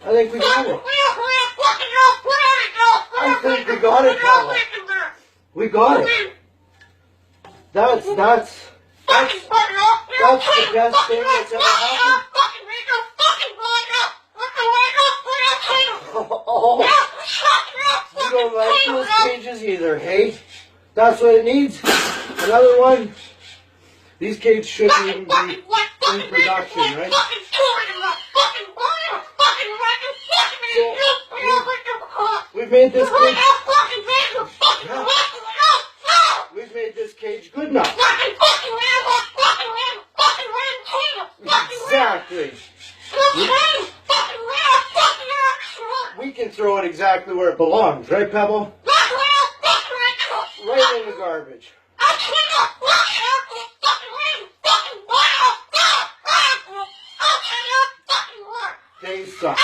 I think we got it. I think we got it, Pebble. We got it. That's the best thing that's ever happened. Oh, you don't like those cages either, hey? That's what it needs. Another one. These cages shouldn't even be in production, right? So we've made this cage. Yeah, we've made this cage good enough. Exactly. We can throw it exactly where it belongs, right, Pebble? Right in the garbage. They suck.